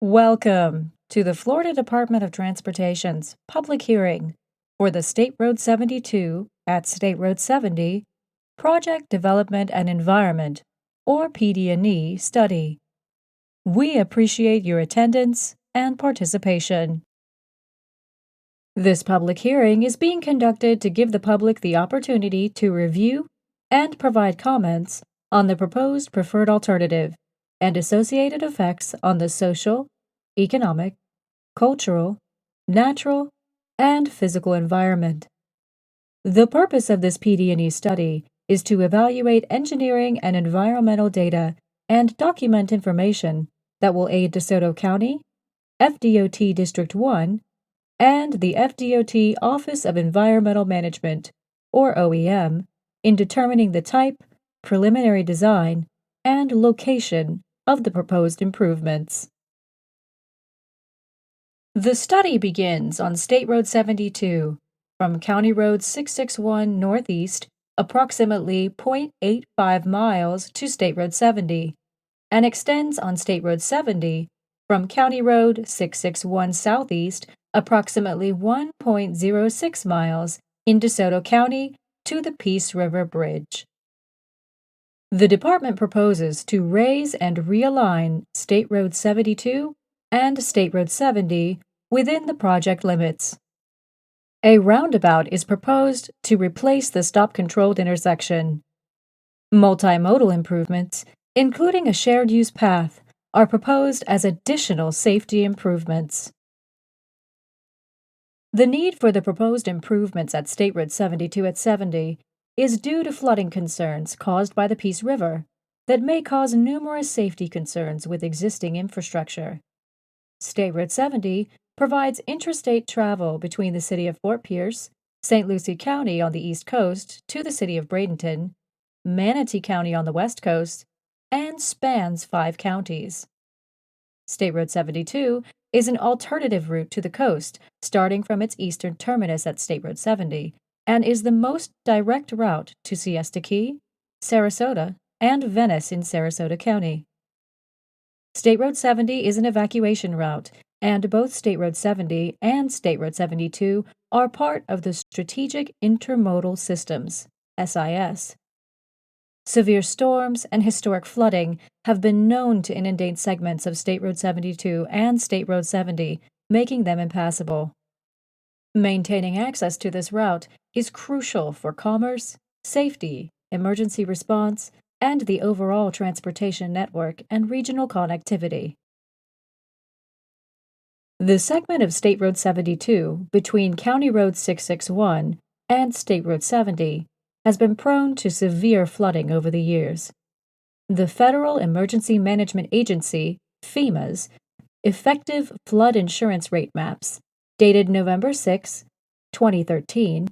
Welcome to the Florida Department of Transportation's public hearing for the State Road 72 at State Road 70 Project Development and Environment, or PD&E, study. We appreciate your attendance and participation. This public hearing is being conducted to give the public the opportunity to review and provide comments on the proposed preferred alternative and associated effects on the social, economic, cultural, natural, and physical environment. The purpose of this PD&E study is to evaluate engineering and environmental data and document information that will aid DeSoto County, FDOT District 1, and the FDOT Office of Environmental Management, or OEM, in determining the type, preliminary design, and location of the proposed improvements. The study begins on State Road 72, from County Road 661 northeast, approximately 0.85 miles to State Road 70, and extends on State Road 70 from County Road 661 southeast, approximately 1.06 miles in DeSoto County to the Peace River Bridge. The department proposes to raise and realign State Road 72 and State Road 70 within the project limits. A roundabout is proposed to replace the stop-controlled intersection. Multimodal improvements, including a shared-use path, are proposed as additional safety improvements. The need for the proposed improvements at State Road 72 at 70 is due to flooding concerns caused by the Peace River that may cause numerous safety concerns with existing infrastructure. State Road 70 provides interstate travel between the city of Fort Pierce, St. Lucie County on the east coast to the city of Bradenton, Manatee County on the west coast, and spans 5 counties. State Road 72 is an alternative route to the coast, starting from its eastern terminus at State Road 70, and is the most direct route to Siesta Key, Sarasota, and Venice in Sarasota County. State Road 70 is an evacuation route, and both State Road 70 and State Road 72 are part of the Strategic Intermodal Systems, SIS. Severe storms and historic flooding have been known to inundate segments of State Road 72 and State Road 70, making them impassable. Maintaining access to this route is crucial for commerce, safety, emergency response, and the overall transportation network and regional connectivity. The segment of State Road 72 between County Road 661 and State Road 70 has been prone to severe flooding over the years. The Federal Emergency Management Agency, FEMA's, effective flood insurance rate maps, dated November 6, 2013,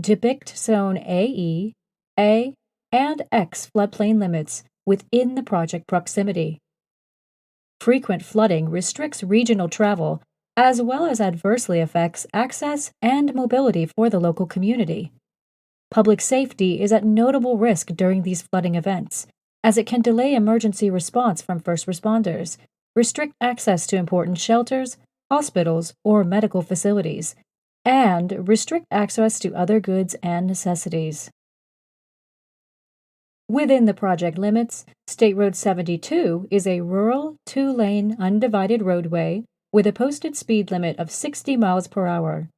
depict Zone AE, A, and X floodplain limits within the project proximity. Frequent flooding restricts regional travel as well as adversely affects access and mobility for the local community. Public safety is at notable risk during these flooding events, as it can delay emergency response from first responders, restrict access to important shelters, hospitals, or medical facilities, and restrict access to other goods and necessities. Within the project limits, State Road 72 is a rural, 2-lane, undivided roadway with a posted speed limit of 60 miles per hour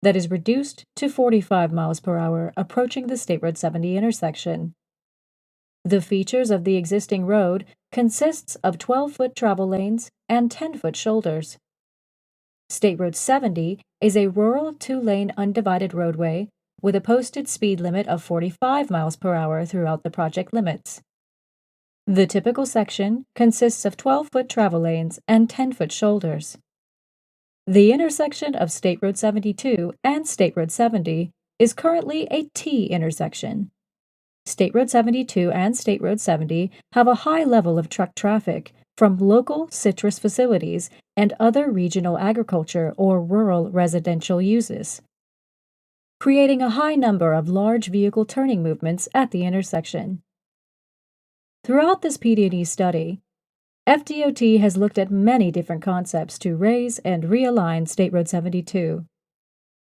that is reduced to 45 miles per hour approaching the State Road 70 intersection. The features of the existing road consists of 12-foot travel lanes and 10-foot shoulders. State Road 70 is a rural 2-lane undivided roadway with a posted speed limit of 45 miles per hour throughout the project limits. The typical section consists of 12-foot travel lanes and 10-foot shoulders. The intersection of State Road 72 and State Road 70 is currently a T intersection. State Road 72 and State Road 70 have a high level of truck traffic from local citrus facilities and other regional agriculture or rural residential uses, creating a high number of large vehicle turning movements at the intersection. Throughout this PD&E study, FDOT has looked at many different concepts to raise and realign State Road 72.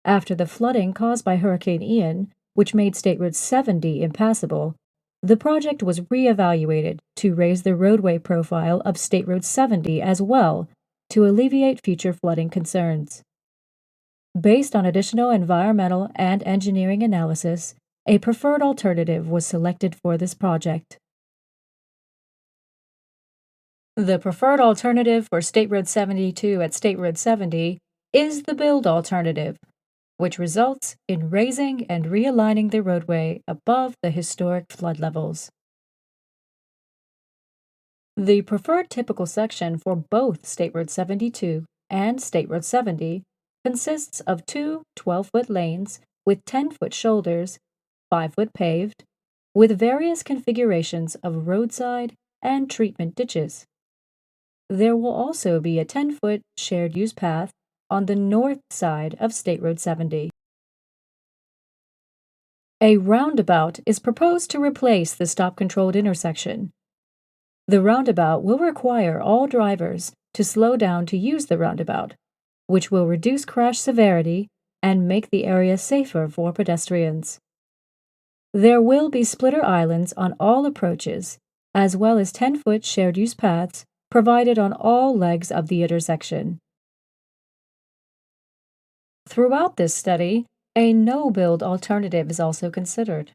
After the flooding caused by Hurricane Ian, which made State Road 70 impassable, the project was reevaluated to raise the roadway profile of State Road 70 as well to alleviate future flooding concerns. Based on additional environmental and engineering analysis, a preferred alternative was selected for this project. The preferred alternative for State Road 72 at State Road 70 is the build alternative, which results in raising and realigning the roadway above the historic flood levels. The preferred typical section for both State Road 72 and State Road 70 consists of two 12-foot lanes with 10-foot shoulders, 5-foot paved, with various configurations of roadside and treatment ditches. There will also be a 10-foot shared-use path on the north side of State Road 70. A roundabout is proposed to replace the stop-controlled intersection. The roundabout will require all drivers to slow down to use the roundabout, which will reduce crash severity and make the area safer for pedestrians. There will be splitter islands on all approaches, as well as 10-foot shared-use paths provided on all legs of the intersection. Throughout this study, a no-build alternative is also considered.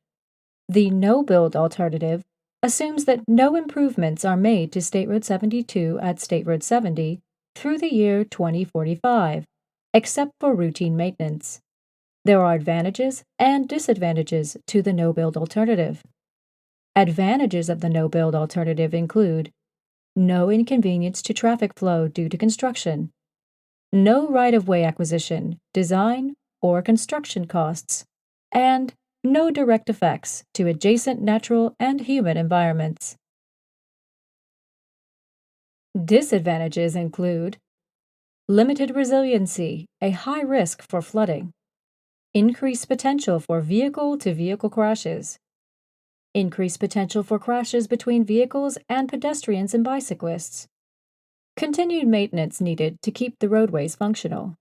The no-build alternative assumes that no improvements are made to State Road 72 at State Road 70 through the year 2045, except for routine maintenance. There are advantages and disadvantages to the no-build alternative. Advantages of the no-build alternative include no inconvenience to traffic flow due to construction, no right-of-way acquisition, design, or construction costs, and no direct effects to adjacent natural and human environments. Disadvantages include limited resiliency, a high risk for flooding, increased potential for vehicle-to-vehicle crashes, increased potential for crashes between vehicles and pedestrians and bicyclists, continued maintenance needed to keep the roadways functional,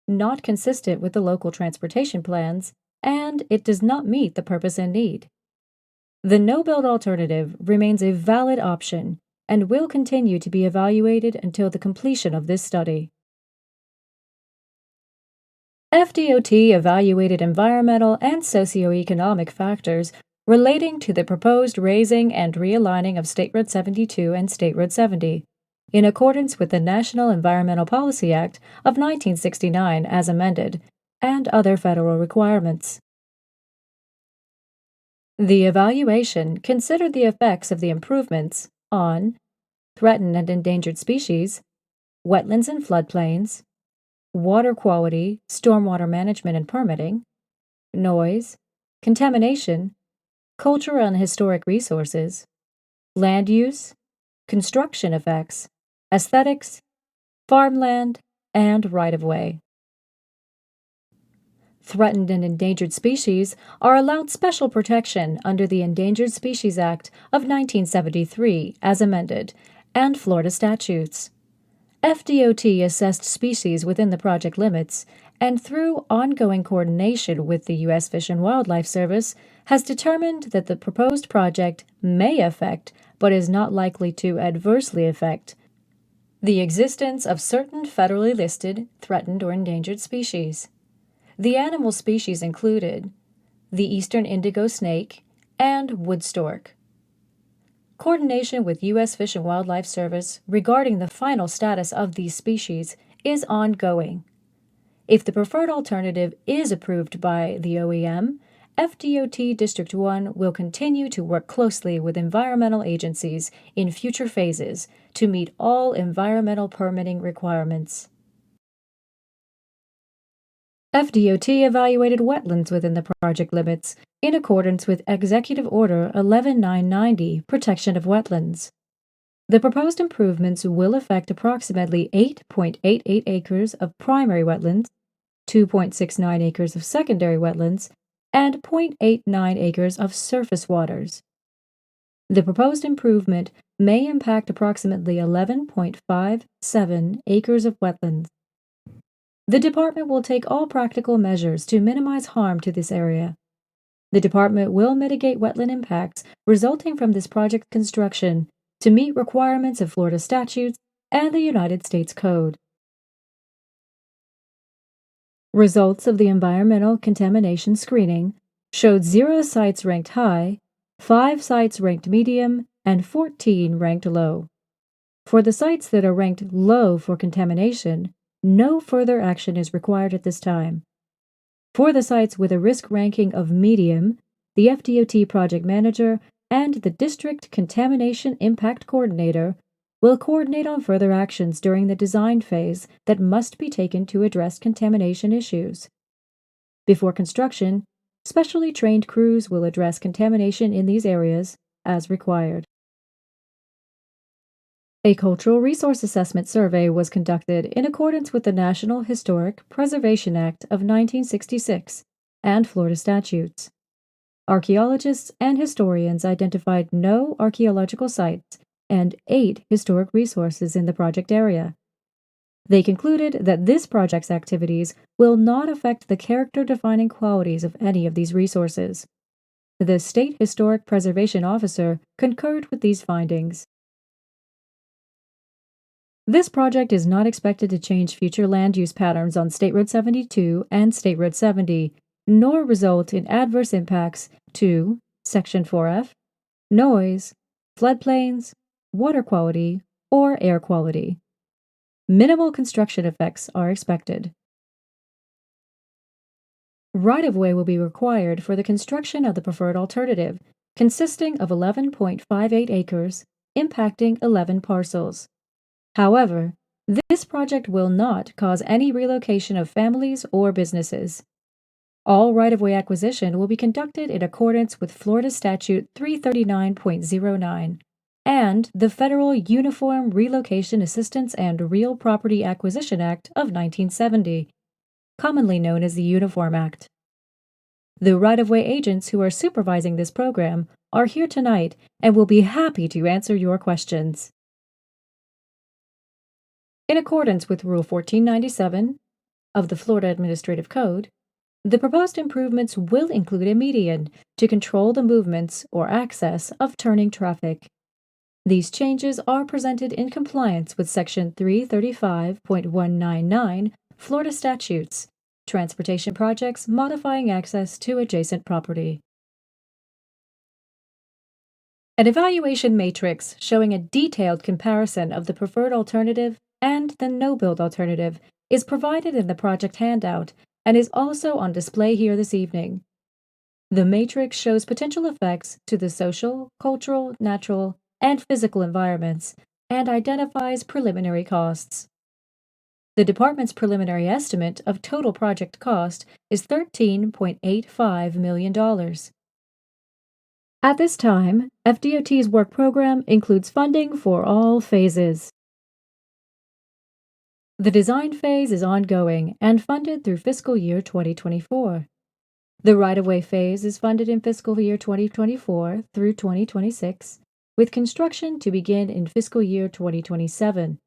not consistent with the local transportation plans, and it does not meet the purpose and need. The no-build alternative remains a valid option and will continue to be evaluated until the completion of this study. FDOT evaluated environmental and socioeconomic factors relating to the proposed raising and realigning of State Road 72 and State Road 70, in accordance with the National Environmental Policy Act of 1969 as amended, and other federal requirements. The evaluation considered the effects of the improvements on threatened and endangered species, wetlands and floodplains, water quality, stormwater management and permitting, noise, contamination, cultural and historic resources, land use, construction effects, aesthetics, farmland, and right-of-way. Threatened and endangered species are allowed special protection under the Endangered Species Act of 1973 as amended, and Florida statutes. FDOT assessed species within the project limits, and through ongoing coordination with the U.S. Fish and Wildlife Service, has determined that the proposed project may affect, but is not likely to adversely affect, the existence of certain federally listed threatened or endangered species. The animal species included the eastern indigo snake and wood stork. Coordination with U.S. Fish and Wildlife Service regarding the final status of these species is ongoing. If the preferred alternative is approved by the OEM, FDOT District 1 will continue to work closely with environmental agencies in future phases to meet all environmental permitting requirements. FDOT evaluated wetlands within the project limits in accordance with Executive Order 11990, Protection of Wetlands. The proposed improvements will affect approximately 8.88 acres of primary wetlands, 2.69 acres of secondary wetlands, and 0.89 acres of surface waters. The proposed improvement may impact approximately 11.57 acres of wetlands. The department will take all practical measures to minimize harm to this area. The department will mitigate wetland impacts resulting from this project construction to meet requirements of Florida statutes and the United States Code. Results of the environmental contamination screening showed 0 sites ranked high, 5 sites ranked medium, and 14 ranked low. For the sites that are ranked low for contamination, no further action is required at this time. For the sites with a risk ranking of medium, the FDOT project manager and the district contamination impact coordinator will coordinate on further actions during the design phase that must be taken to address contamination issues. Before construction, specially trained crews will address contamination in these areas as required. A cultural resource assessment survey was conducted in accordance with the National Historic Preservation Act of 1966 and Florida statutes. Archaeologists and historians identified no archaeological sites and 8 historic resources in the project area. They concluded that this project's activities will not affect the character-defining qualities of any of these resources. The State Historic Preservation Officer concurred with these findings. This project is not expected to change future land use patterns on State Road 72 and State Road 70, nor result in adverse impacts to Section 4F, noise, floodplains, water quality, or air quality. Minimal construction effects are expected. Right-of-way will be required for the construction of the preferred alternative, consisting of 11.58 acres, impacting 11 parcels. However, this project will not cause any relocation of families or businesses. All right-of-way acquisition will be conducted in accordance with Florida Statute 339.09 and the Federal Uniform Relocation Assistance and Real Property Acquisition Act of 1970, commonly known as the Uniform Act. The right-of-way agents who are supervising this program are here tonight and will be happy to answer your questions. In accordance with Rule 1497 of the Florida Administrative Code, the proposed improvements will include a median to control the movements or access of turning traffic. These changes are presented in compliance with Section 335.199 Florida statutes, transportation projects modifying access to adjacent property. An evaluation matrix showing a detailed comparison of the preferred alternative and the no-build alternative is provided in the project handout and is also on display here this evening. The matrix shows potential effects to the social, cultural, natural, and physical environments and identifies preliminary costs. The department's preliminary estimate of total project cost is $13.85 million. At this time, FDOT's work program includes funding for all phases. The design phase is ongoing and funded through fiscal year 2024. The right-of-way phase is funded in fiscal year 2024 through 2026, with construction to begin in fiscal year 2027.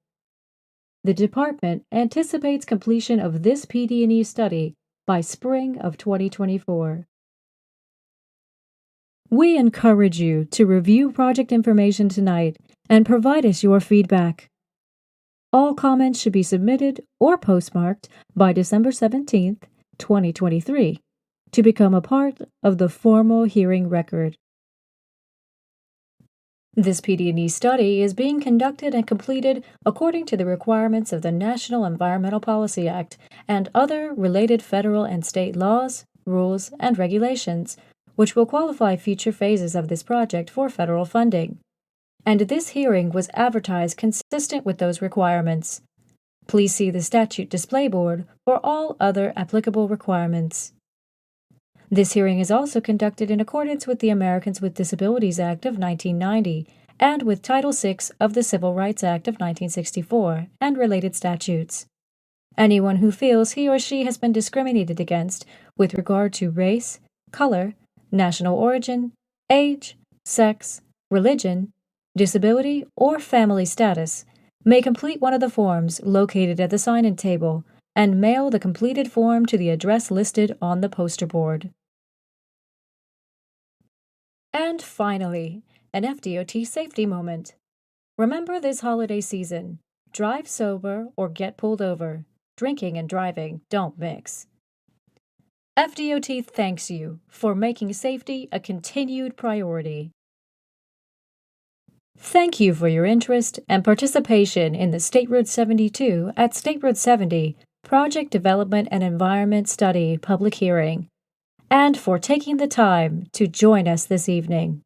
The department anticipates completion of this PD&E study by spring of 2024. We encourage you to review project information tonight and provide us your feedback. All comments should be submitted or postmarked by December 17th, 2023, to become a part of the formal hearing record. This PD&E study is being conducted and completed according to the requirements of the National Environmental Policy Act and other related federal and state laws, rules, and regulations, which will qualify future phases of this project for federal funding. And this hearing was advertised consistent with those requirements. Please see the statute display board for all other applicable requirements. This hearing is also conducted in accordance with the Americans with Disabilities Act of 1990 and with Title VI of the Civil Rights Act of 1964 and related statutes. Anyone who feels he or she has been discriminated against with regard to race, color, national origin, age, sex, religion, disability, or family status, may complete one of the forms located at the sign-in table and mail the completed form to the address listed on the poster board. And finally, an FDOT safety moment. Remember this holiday season, drive sober or get pulled over. Drinking and driving don't mix. FDOT thanks you for making safety a continued priority. Thank you for your interest and participation in the State Road 72 at State Road 70 Project Development and Environment Study public hearing, and for taking the time to join us this evening.